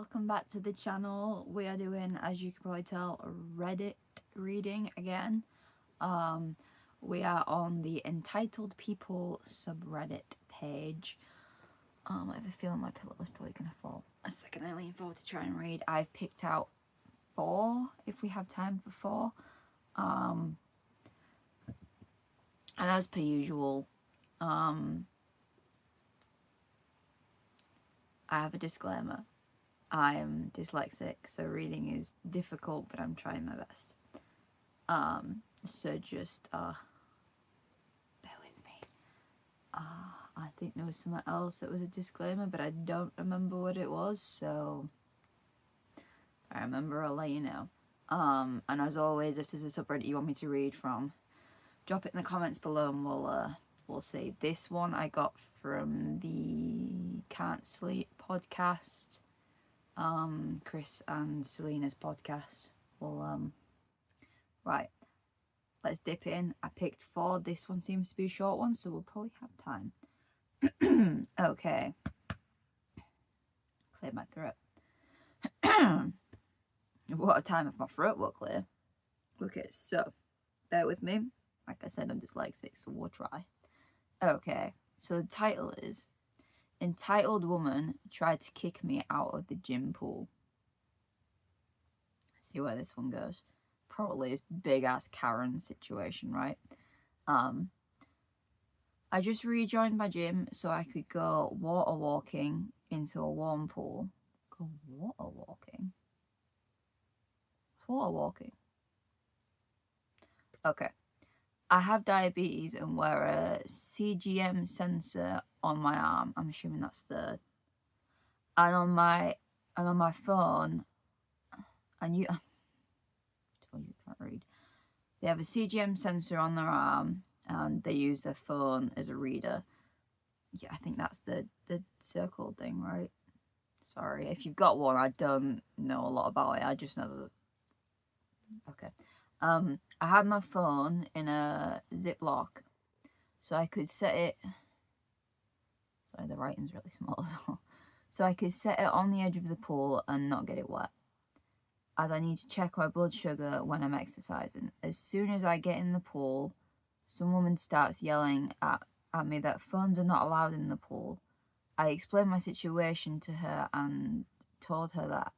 welcome back to the channel. We are doing, as you can probably tell, Reddit reading again. We are on the Entitled People subreddit page. I have a feeling my pillow is probably going to fall. A second, I lean forward to try and read. I've picked out 4, if we have time for 4. And as per usual, I have a disclaimer. I'm dyslexic, so reading is difficult, but I'm trying my best. So just bear with me. I think there was something else that was a disclaimer, but I don't remember what it was, so if I remember, I'll let you know. And as always, if there's a subreddit you want me to read from, drop it in the comments below and we'll see. This one I got from the Can't Sleep podcast. Chris and Selena's podcast. Well, right, let's dip in. I picked 4. This one seems to be a short one, so we'll probably have time. Okay. Clear my throat. What a time if my throat won't clear. Okay, so bear with me. Like I said, I'm dyslexic, so we'll try. Okay, so the title is Entitled Woman Tried to Kick Me Out of the Gym Pool. See where this one goes. Probably this big ass Karen situation, right? I just rejoined my gym so I could go water walking into a warm pool. Go water walking? What's water walking? Okay. I have diabetes and wear a CGM sensor on my arm. I'm assuming that's the. And on my phone, and you told you can't read. They have a CGM sensor on their arm, and they use their phone as a reader. Yeah, I think that's the circle thing, right? Sorry, if you've got one, I don't know a lot about it. I just know that. Okay. I had my phone in a Ziploc, so I could set it. Sorry, the writing's really small as well. So I could set it on the edge of the pool and not get it wet, as I need to check my blood sugar when I'm exercising. As soon as I get in the pool, some woman starts yelling at me that phones are not allowed in the pool. I explained my situation to her and told her that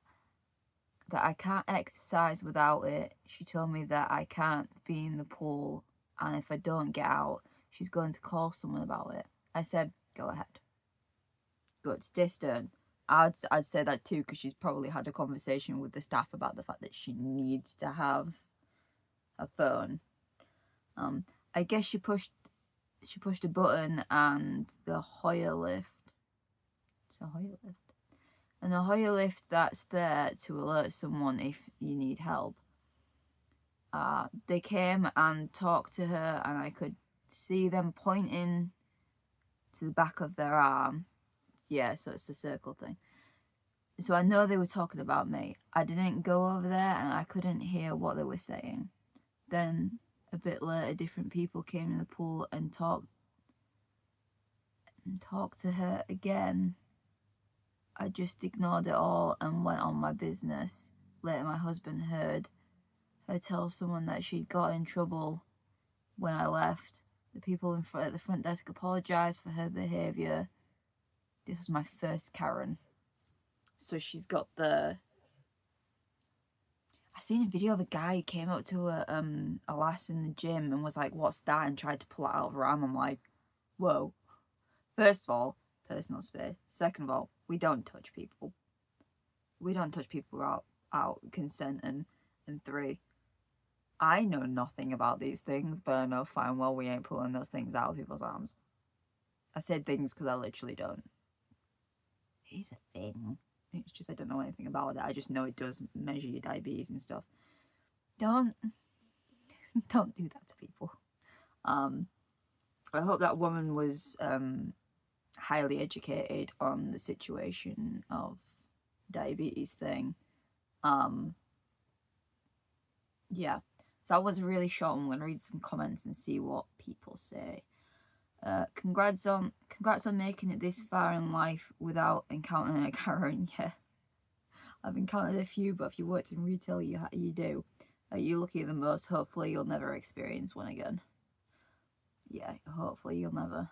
I can't exercise without it. She told me that I can't be in the pool, and if I don't get out, she's going to call someone about it. I said, go ahead. Good, stay stern. I'd say that too, because she's probably had a conversation with the staff about the fact that she needs to have a phone. I guess she pushed a button and the Hoyer lift. It's a Hoyer lift. And the Hoyer lift that's there to alert someone if you need help. They came and talked to her, and I could see them pointing to the back of their arm. Yeah, so it's a circle thing. So I know they were talking about me. I didn't go over there, and I couldn't hear what they were saying. Then a bit later, different people came in the pool and talked to her again. I just ignored it all and went on my business. Later, my husband heard her tell someone that she'd got in trouble when I left. The people at the front desk apologised for her behaviour. This was my first Karen. So she's got the. I seen a video of a guy who came up to a lass in the gym and was like, "What's that?" and tried to pull it out of her arm. I'm like, whoa. First of all, personal space. Second of all, we don't touch people. We don't touch people without consent. And 3, I know nothing about these things, but I know fine well we ain't pulling those things out of people's arms. I said things because I literally don't. It is a thing. It's just I don't know anything about it. I just know it does measure your diabetes and stuff. Don't do that to people. I hope that woman was highly educated on the situation of diabetes thing. Yeah, so that was really short. I'm gonna read some comments and see what people say. Congrats on making it this far in life without encountering a Karen. Yeah, I've encountered a few, but if you worked in retail, you do. You're lucky the most. Hopefully you'll never experience one again. Yeah, hopefully you'll never.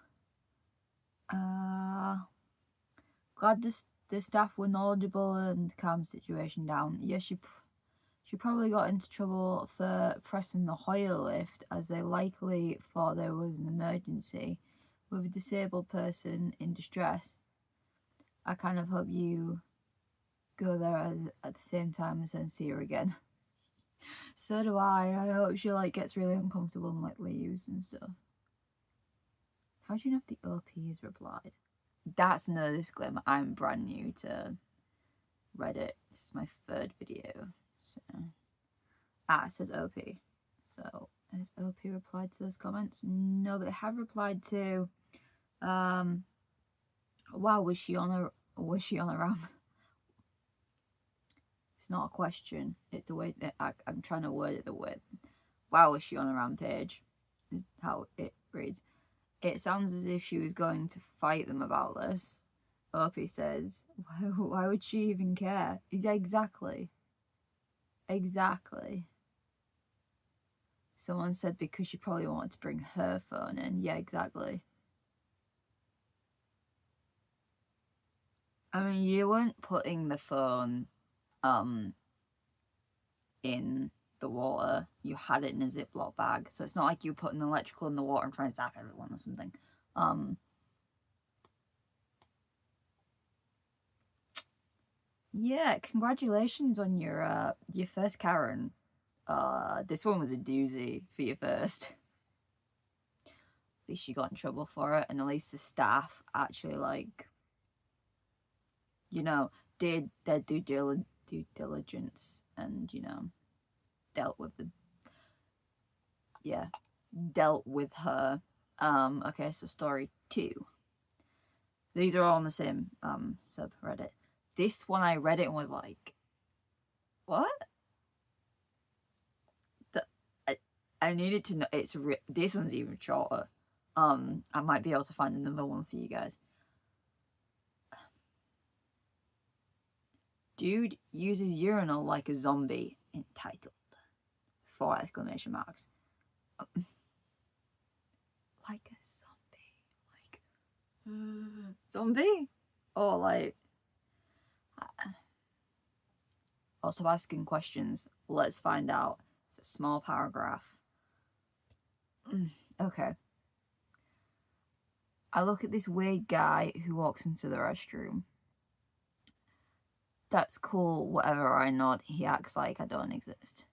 Glad the staff were knowledgeable and calmed the situation down. Yes, she probably got into trouble for pressing the Hoyer lift, as they likely thought there was an emergency with a disabled person in distress. I kind of hope you go there at the same time as her and see her again. So do I. I hope she gets really uncomfortable and leaves and stuff. How do you know if the OP has replied? That's no disclaimer. I'm brand new to Reddit. This is my 3rd video. So it says OP. So has OP replied to those comments? No, but they have replied to wow, was she on a ram? It's not a question. It's the way I'm trying to word it the way. Wow, was she on a rampage? Is how it reads. It sounds as if she was going to fight them about this. Opie says, why would she even care? Yeah, exactly. Someone said because she probably wanted to bring her phone in. Yeah, exactly. I mean, you weren't putting the phone in the water. You had it in a Ziploc bag, so it's not like you were putting electrical in the water and trying to zap everyone or something. Yeah, congratulations on your first Karen. This one was a doozy for your first. At least you got in trouble for it, and at least the staff actually did their due diligence and dealt with her. Okay, so story 2. These are all on the same subreddit. This one I read it and was like, what? I needed to know. This one's even shorter. I might be able to find another one for you guys. Dude uses urinal like a zombie. Entitled. 4 exclamation marks. Like a zombie. Zombie? Or also asking questions. Let's find out. It's a small paragraph. Okay. I look at this weird guy who walks into the restroom. That's cool, whatever, I nod. He acts like I don't exist.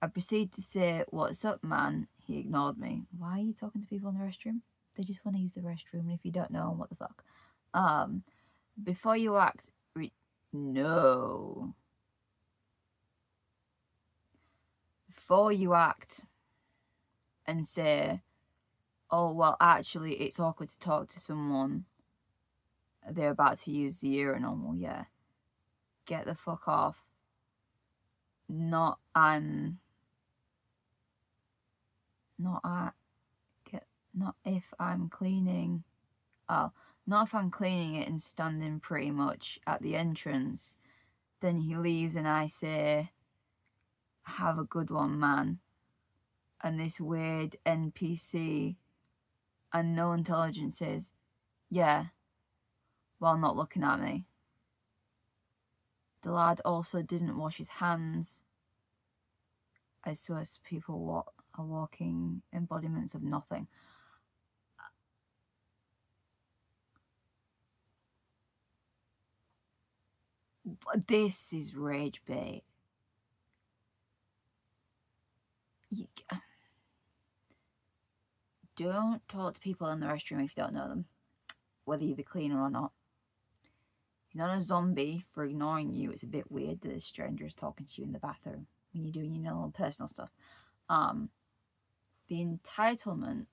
I proceed to say, what's up, man? He ignored me. Why are you talking to people in the restroom? They just want to use the restroom, and if you don't know them, what the fuck? Before you act... No. Before you act and say, oh, well, actually, it's awkward to talk to someone. They're about to use the urinal. Well, yeah. Get the fuck off. Not if I'm cleaning. Oh, not if I'm cleaning it and standing pretty much at the entrance. Then he leaves and I say, have a good one, man. And this weird NPC and no intelligence says, yeah, while not looking at me. The lad also didn't wash his hands. I suppose people are walking embodiments of nothing. This is rage bait. Don't talk to people in the restroom if you don't know them, whether you're the cleaner or not. He's not a zombie for ignoring you. It's a bit weird that a stranger is talking to you in the bathroom when you're doing your own personal stuff. The entitlement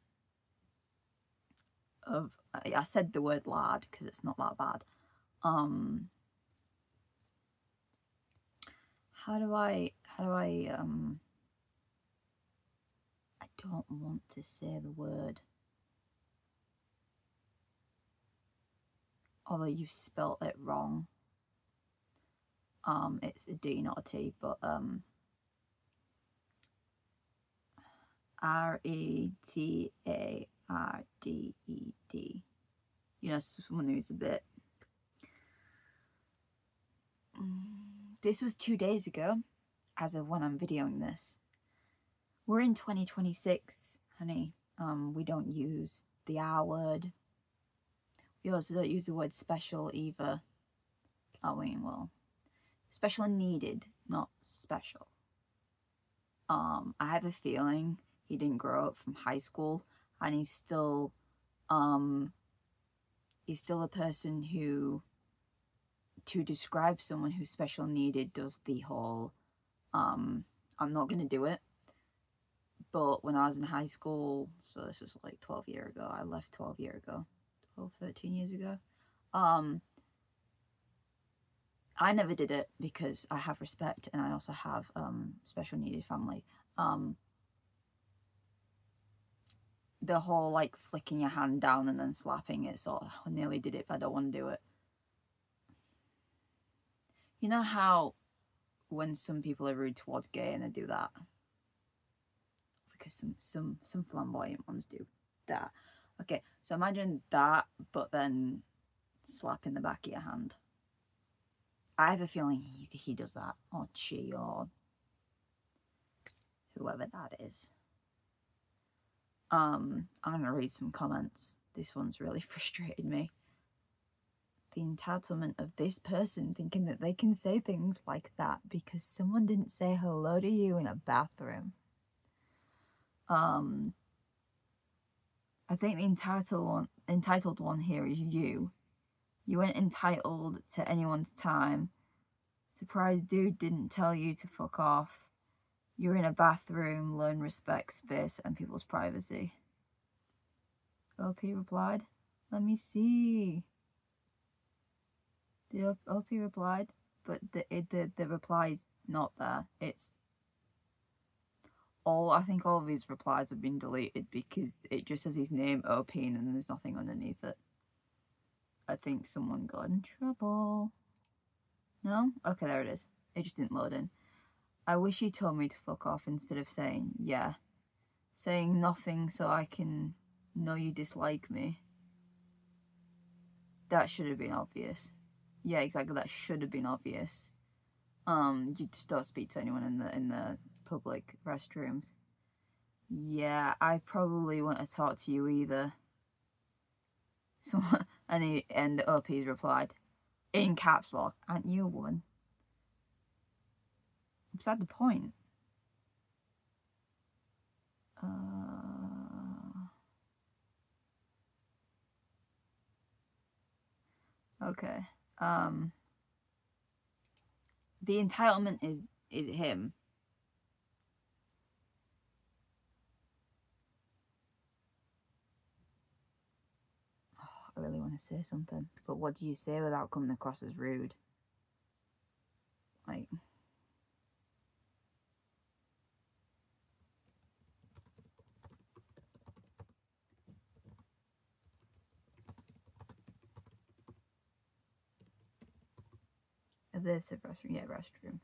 of... I said the word lad because it's not that bad. How do I don't want to say the word. Although you spelt it wrong. It's a D, not a T, but Retarded. You know, someone who's a bit. This was 2 days ago, as of when I'm videoing this. We're in 2026, honey. We don't use the R word. We also don't use the word special either. I mean, well, special and needed, not special. I have a feeling he didn't grow up from high school, and he's still a person who, to describe someone who's special needed, does the whole, I'm not gonna do it. But when I was in high school, so this was like 12 years ago, I left 12 years ago, 12, 13 years ago, I never did it because I have respect, and I also have special needed family. The whole like flicking your hand down and then slapping it, sort of, I nearly did it, but I don't want to do it. You know how when some people are rude towards gay and they do that? Because some flamboyant ones do that. Okay, so imagine that, but then slapping the back of your hand. I have a feeling he does that, or she, or whoever that is. I'm gonna read some comments. This one's really frustrated me. The entitlement of this person thinking that they can say things like that because someone didn't say hello to you in a bathroom. I think the entitled one here is you. You weren't entitled to anyone's time. Surprised dude didn't tell you to fuck off. You're in a bathroom, learn respect space and people's privacy. OP replied, let me see. The OP replied, but the reply is not there. It's all, I think all of his replies have been deleted because it just says his name, OP, and there's nothing underneath it. I think someone got in trouble. No? Okay, there it is. It just didn't load in. I wish he told me to fuck off instead of saying, yeah. Saying nothing so I can know you dislike me. That should have been obvious. Yeah, exactly, that should have been obvious. You just don't speak to anyone in the public restrooms. Yeah, I probably won't have talked to you either. So, and the OP's replied, in caps lock, aren't you a woman? Beside the point. Okay. The entitlement is him. I really want to say something, but what do you say without coming across as rude? Like, if they said restroom, yeah, restroom.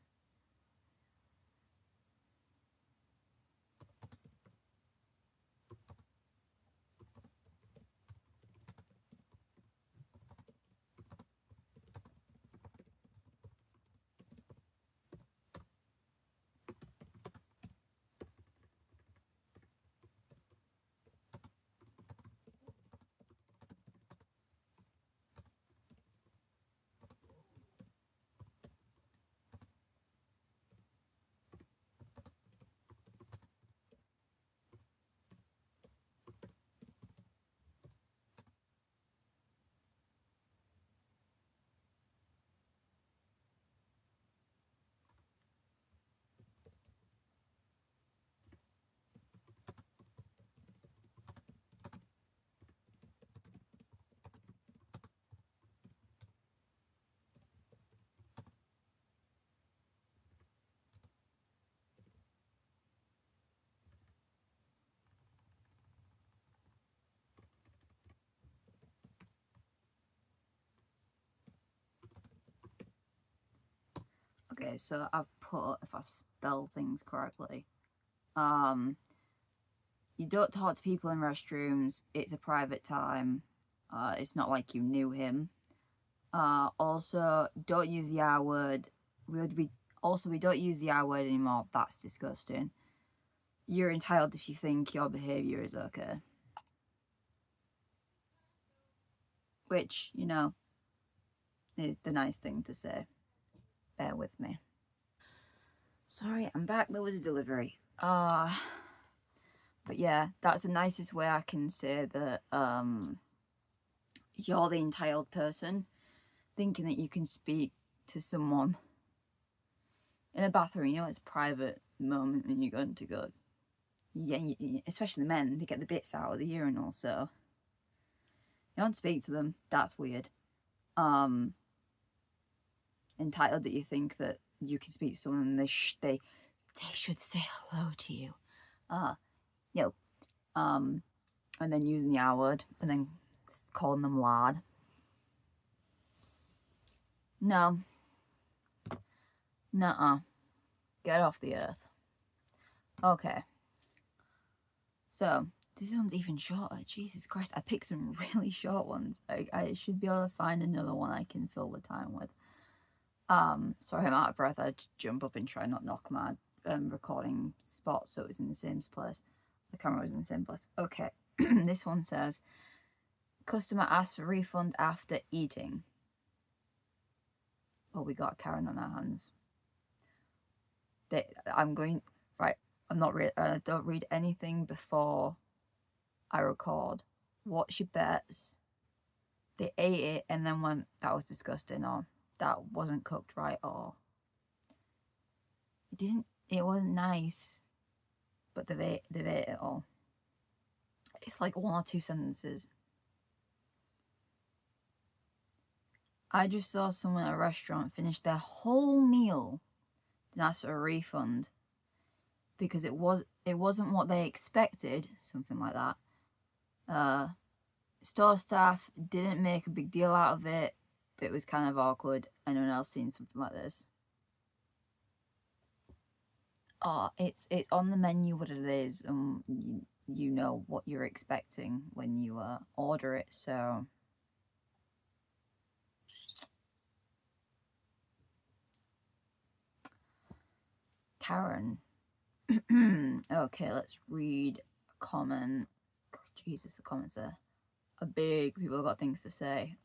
Okay, so I've put, if I spell things correctly, you don't talk to people in restrooms. It's a private time. It's not like you knew him. Also, don't use the R word. We don't use the R word anymore. That's disgusting. You're entitled if you think your behaviour is okay. Which, you know, is the nice thing to say. Bear with me. Sorry, I'm back. There was a delivery. But yeah, that's the nicest way I can say that you're the entitled person, thinking that you can speak to someone in a bathroom. You know, it's a private moment when you're going to go. Yeah, especially the men, they get the bits out of the urinal, so you don't speak to them. That's weird. Entitled that you think that you can speak to someone and they should say hello to you. No. And then using the R word and then calling them lad. No. Nuh-uh. Get off the earth. Okay. So, this one's even shorter. Jesus Christ, I picked some really short ones. I should be able to find another one I can fill the time with. Sorry, I'm out of breath. I'd jump up and try not knock my recording spot so it was in the same place. The camera was in the same place. Okay, this one says, customer asks for refund after eating. Oh, we got Karen on our hands. I don't read anything before I record. What she bets, they ate it and then went, that was disgusting, or that wasn't cooked right, or it wasn't nice, but they've ate it all. It's like 1 or 2 sentences. I just saw someone at a restaurant finish their whole meal and ask for a refund because it wasn't what they expected, something like that. Store staff didn't make a big deal out of it, but it was kind of awkward. Anyone else seen something like this? Oh, it's on the menu what it is, and you know what you're expecting when you order it, so Karen. Okay, let's read a comment. Jesus, the comments are big. People have got things to say.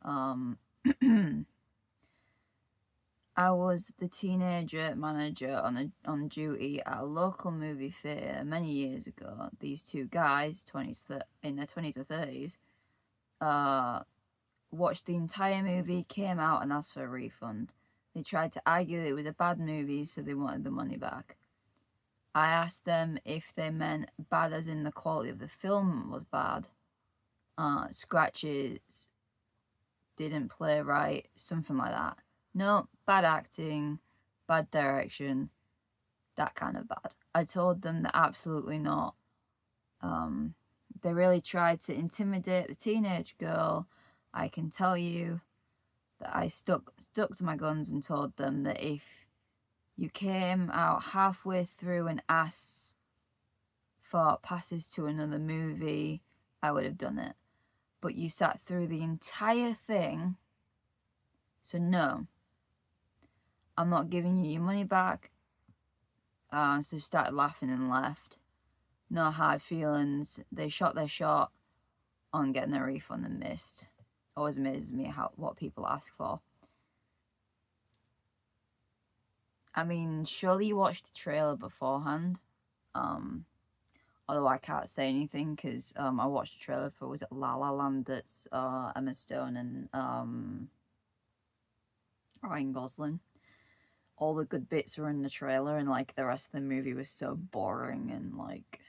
I was the teenager manager on duty at a local movie theatre many years ago. These two guys, in their 20s or 30s, watched the entire movie, came out and asked for a refund. They tried to argue that it was a bad movie, so they wanted the money back. I asked them if they meant bad as in the quality of the film was bad. Scratches didn't play right, something like that. No, bad acting, bad direction, that kind of bad. I told them that absolutely not. They really tried to intimidate the teenage girl. I can tell you that I stuck to my guns and told them that if you came out halfway through and asked for passes to another movie, I would have done it. But you sat through the entire thing, so no. I'm not giving you your money back. So they started laughing and left. No hard feelings. They shot their shot on getting a refund and missed. Always amazes me what people ask for. I mean, surely you watched the trailer beforehand. Although I can't say anything because I watched the trailer for, was it La La Land? That's Emma Stone and Ryan Gosling. All the good bits were in the trailer, and like the rest of the movie was so boring and like.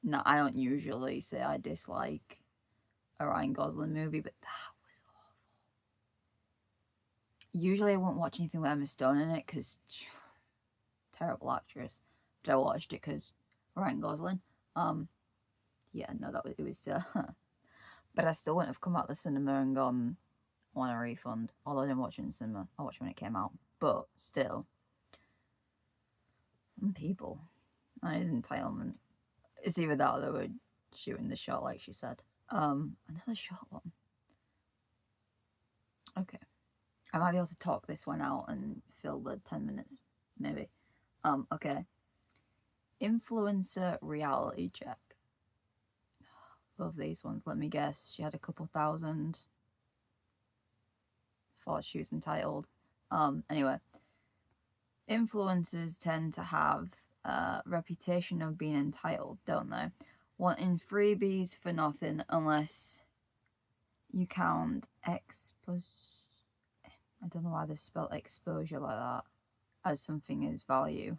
No, I don't usually say I dislike a Ryan Gosling movie, but that was awful. Usually I won't watch anything with Emma Stone in it because terrible actress, but I watched it because Ryan Gosling. Yeah, no, it was. But I still wouldn't have come out of the cinema and gone, want a refund. Although I didn't watch it in the cinema. I watched it when it came out. But still, some people, that is entitlement. It's either that or they were shooting the shot, like she said. Another short one. Okay. I might be able to talk this one out and fill the 10 minutes, maybe. Okay. Influencer reality check. Love these ones. Let me guess. She had a couple thousand. Thought she was entitled. Anyway. Influencers tend to have a reputation of being entitled, don't they? Wanting freebies for nothing unless you count I don't know why they've spelled exposure like that, as something as value.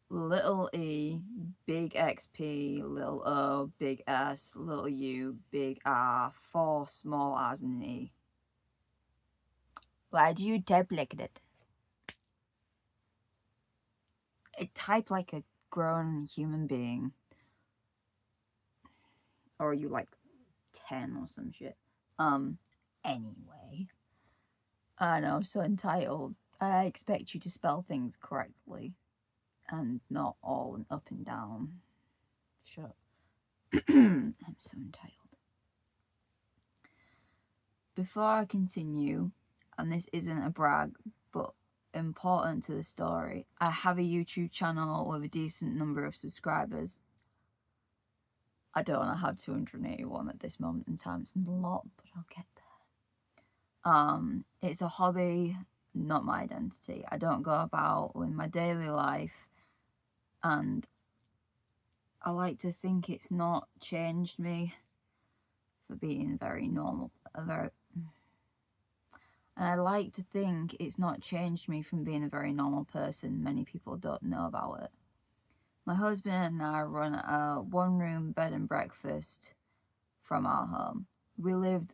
Little e, big XP, little O, big S, little U, big R, 4 small R's and an E. Why do you type like that? I type like a grown human being. Or are you like 10 or some shit? Anyway. I know, I'm so entitled. I expect you to spell things correctly. And not all and up and down. Shut up. I'm so entitled. Before I continue, and this isn't a brag, but important to the story, I have a YouTube channel with a decent number of subscribers. I don't have 281 at this moment in time. It's a lot, but I'll get there. It's a hobby, not my identity. I don't go about in my daily life, and I like to think it's not changed me for being very normal. And I like to think it's not changed me from being a very normal person. Many people don't know about it. My husband and I run a one-room bed and breakfast from our home. We live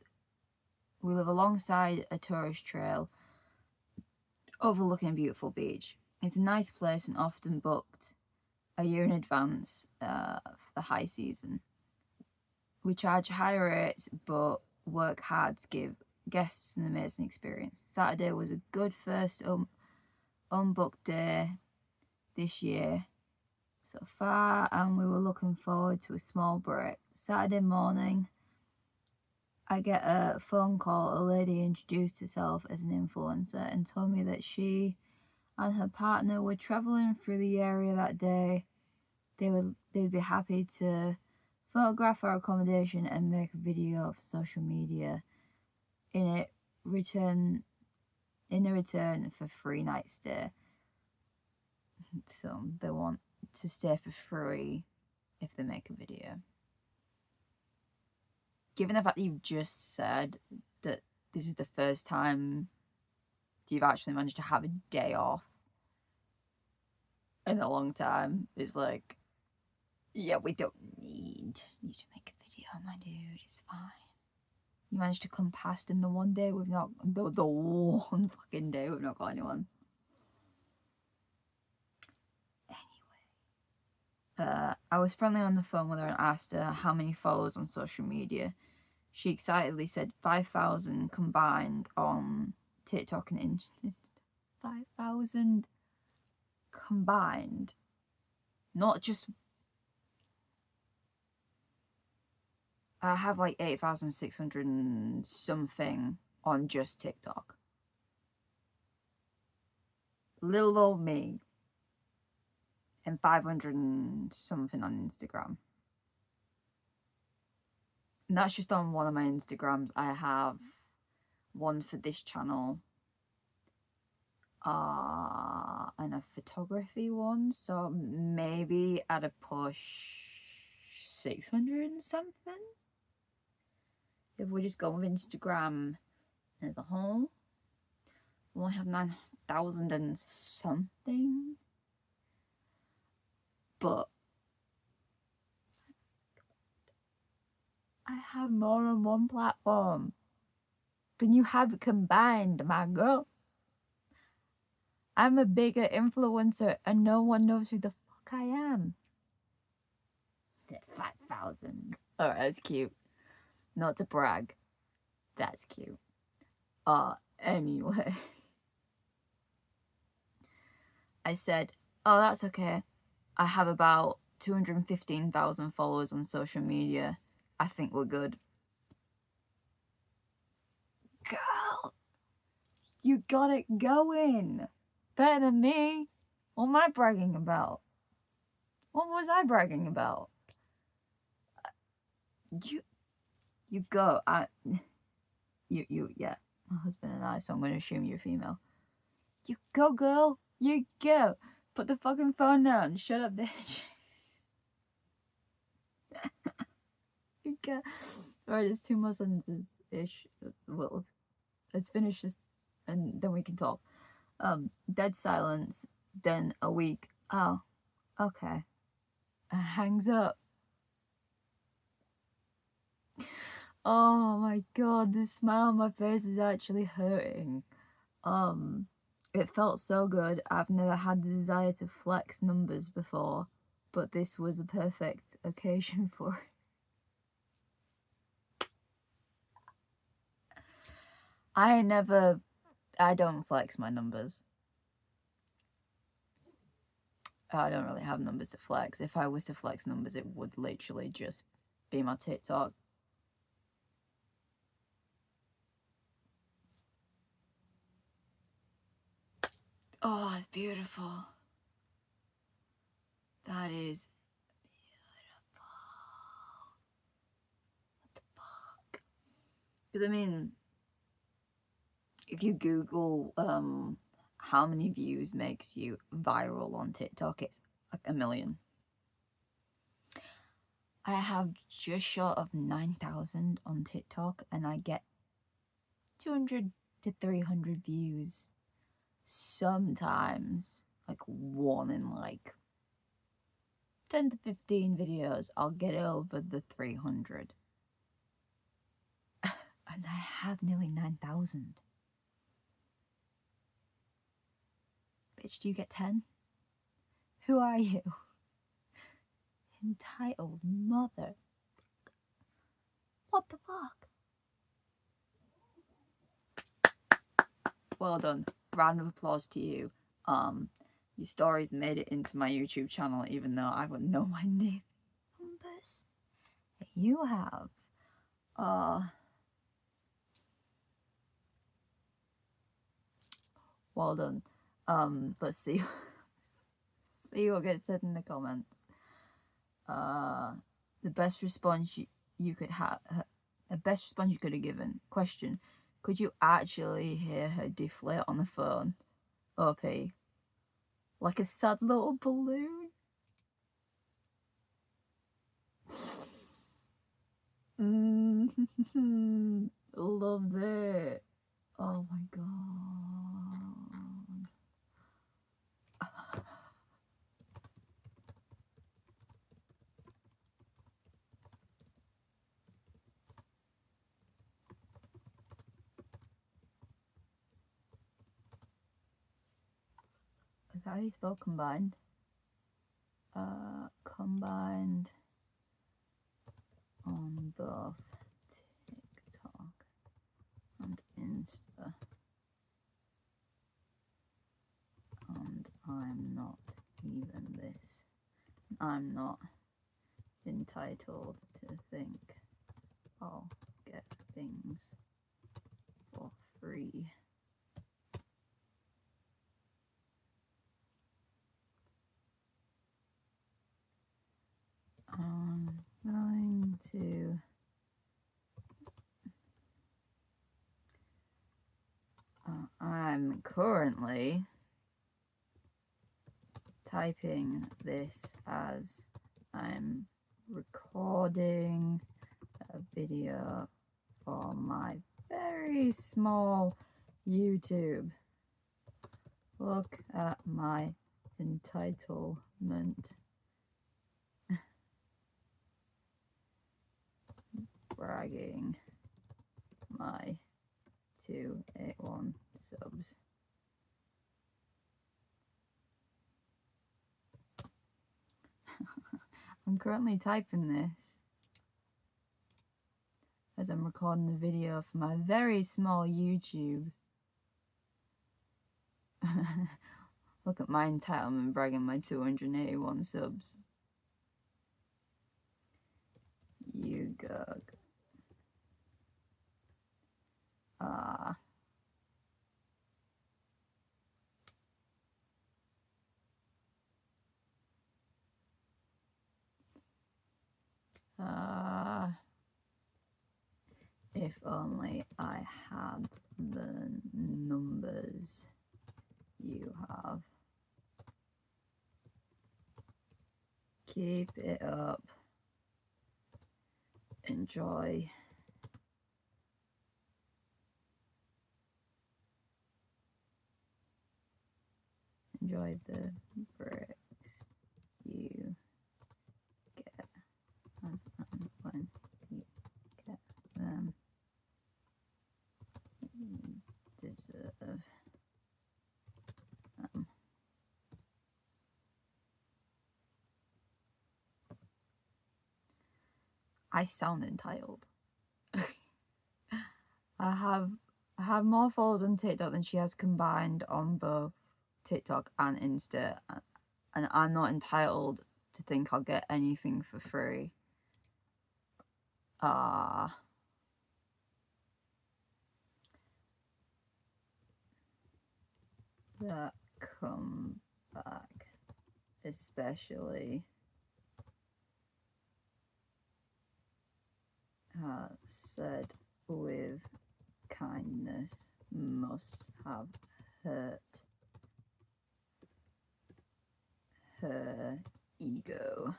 alongside a tourist trail overlooking a beautiful beach. It's a nice place and often booked a year in advance for the high season. We charge high rates but work hard to give guests an amazing experience. Saturday was a good first unbooked day this year so far, and we were looking forward to a small break. Saturday morning, I get a phone call. A lady introduced herself as an influencer and told me that she and her partner were traveling through the area that day. They'd be happy to photograph our accommodation and make a video for social media in return for free night stay. So they want to stay for free if they make a video. Given the fact that you've just said that this is the first time you've actually managed to have a day off in a long time, it's like, yeah, we don't need you to make a video, my dude. It's fine. You managed to come past in the one day we've not, the one fucking day we've not got anyone. Anyway, I was friendly on the phone with her and asked her how many followers on social media. She excitedly said 5,000 combined on TikTok and Instagram. 5,000 combined. Not just... I have like 8,600 and something on just TikTok. Little old me. And 500 and something on Instagram. And that's just on one of my Instagrams. I have one for this channel. And a photography one. So maybe at a push 600 and something. If we just go with Instagram as a whole. So I have 9,000 and something. But I have more on one platform than you have combined, my girl. I'm a bigger influencer and no one knows who the fuck I am. 5,000. Alright, that's cute. Not to brag. That's cute. Anyway. I said, oh, that's okay. I have about 215,000 followers on social media. I think we're good. Girl, you got it going. Better than me. What am I bragging about? What was I bragging about? You go. Yeah. My husband and I, so I'm going to assume you're female. You go, girl. You go. Put the fucking phone down. Shut up, bitch. You go. Alright, it's 2 more sentences-ish. Well, let's finish this and then we can talk. Dead silence. Then a week. Oh, okay. Hangs up. Oh my god, the smile on my face is actually hurting. It felt so good. I've never had the desire to flex numbers before, but this was a perfect occasion for it. I don't flex my numbers. I don't really have numbers to flex. If I was to flex numbers, it would literally just be my TikTok. Oh, it's beautiful. That is beautiful. What the fuck? Because I mean, if you Google how many views makes you viral on TikTok, it's like 1 million. I have just short of 9,000 on TikTok and I get 200 to 300 views. Sometimes, like 1 in like 10 to 15 videos, I'll get over the 300. And I have nearly 9,000. Bitch, do you get 10? Who are you? Entitled mother. What the fuck? Well done. Round of applause to you. Your stories made it into my YouTube channel even though I wouldn't know my name numbers that you have. Well done. Let's see what gets said in the comments. The best response you could have, the best response you could have given. Question: could you actually hear her deflate on the phone? OP. Like a sad little balloon. Love it. Oh my god. Is that how you spell combined? Combined on both TikTok and Insta. And I'm not even this. I'm not entitled to think I'll get things for free. I'm going to I'm currently typing this as I'm recording a video for my very small YouTube. Look at my entitlement. Bragging my 281 subs. I'm currently typing this as I'm recording the video for my very small YouTube. Look at my entitlement bragging my 281 subs. You go. If only I had the numbers you have. Keep it up. Enjoy. Enjoy the bricks you get as and when you get them. You deserve them. I sound entitled. I have more followers on TikTok than she has combined on both TikTok and Insta, and I'm not entitled to think I'll get anything for free. That comeback, especially said with kindness, must have hurt her ego.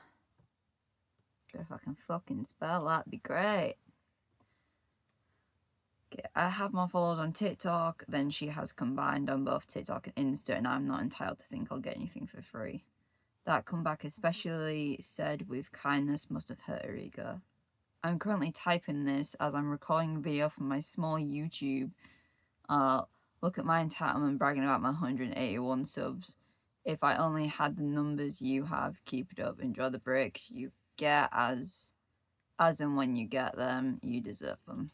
If I can fucking spell, that'd be great. Okay, I have more followers on TikTok than she has combined on both TikTok and Insta, and I'm not entitled to think I'll get anything for free. That comeback, especially said with kindness, must have hurt her ego. I'm currently typing this as I'm recording a video for my small YouTube. Look at my entitlement bragging about my 181 subs. If I only had the numbers you have, keep it up. Enjoy the bricks you get as and when you get them. You deserve them.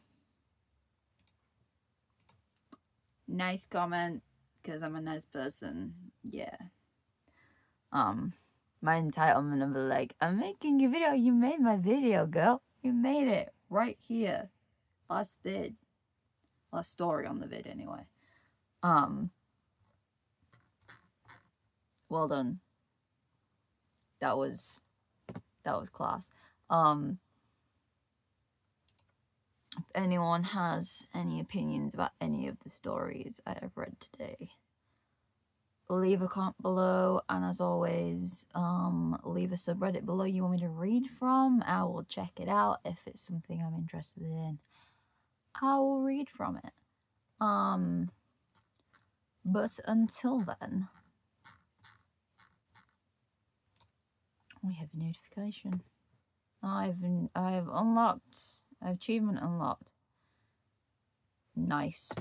Nice comment, because I'm a nice person. Yeah. My entitlement of like, I'm making a video. You made my video, girl. You made it right here. Last story on the vid anyway. Well done. That was class. If anyone has any opinions about any of the stories I have read today, leave a comment below, and as always, leave a subreddit below you want me to read from. I will check it out. If it's something I'm interested in, I will read from it. But until then, we have a notification. I've unlocked achievement unlocked. Nice.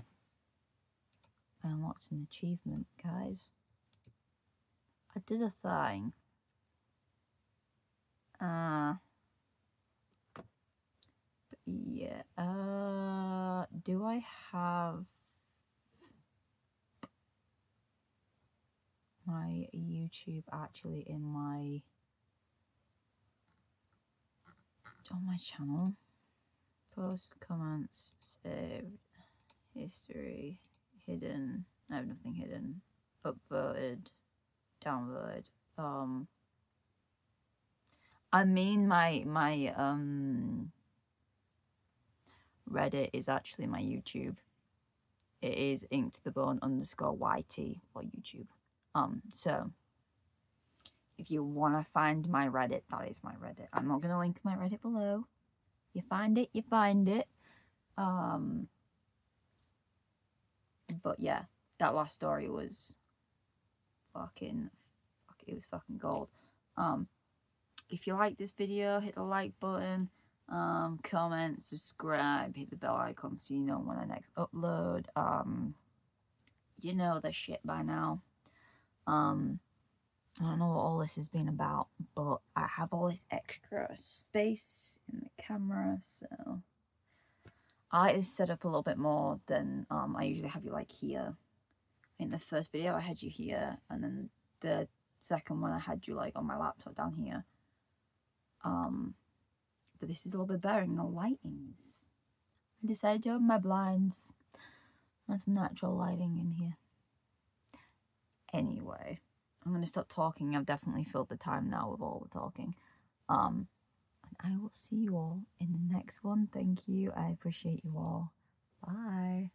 I unlocked an achievement, guys. I did a thing. But yeah. Do I have my YouTube actually in my on my channel? Post, comments, saved, history, hidden. I have nothing hidden. Upvoted, downvoted. I mean my Reddit is actually my YouTube. It is inktothebone_YT for YouTube. So if you want to find my Reddit, that is my Reddit. I'm not gonna link my Reddit below. You find it, you find it. But yeah, that last story was fucking gold. If you like this video, hit the like button, comment, subscribe, hit the bell icon so you know when I next upload. You know the shit by now. I don't know what all this has been about, but I have all this extra space in the camera, so I like this set up a little bit more than I usually have you like here. In the first video I had you here, and then the second one I had you like on my laptop down here. But this is a little bit better in the lightings. I decided to open my blinds. That's natural lighting in here. Anyway, I'm going to stop talking. I've definitely filled the time now with all the talking. And I will see you all in the next one. Thank you. I appreciate you all. Bye.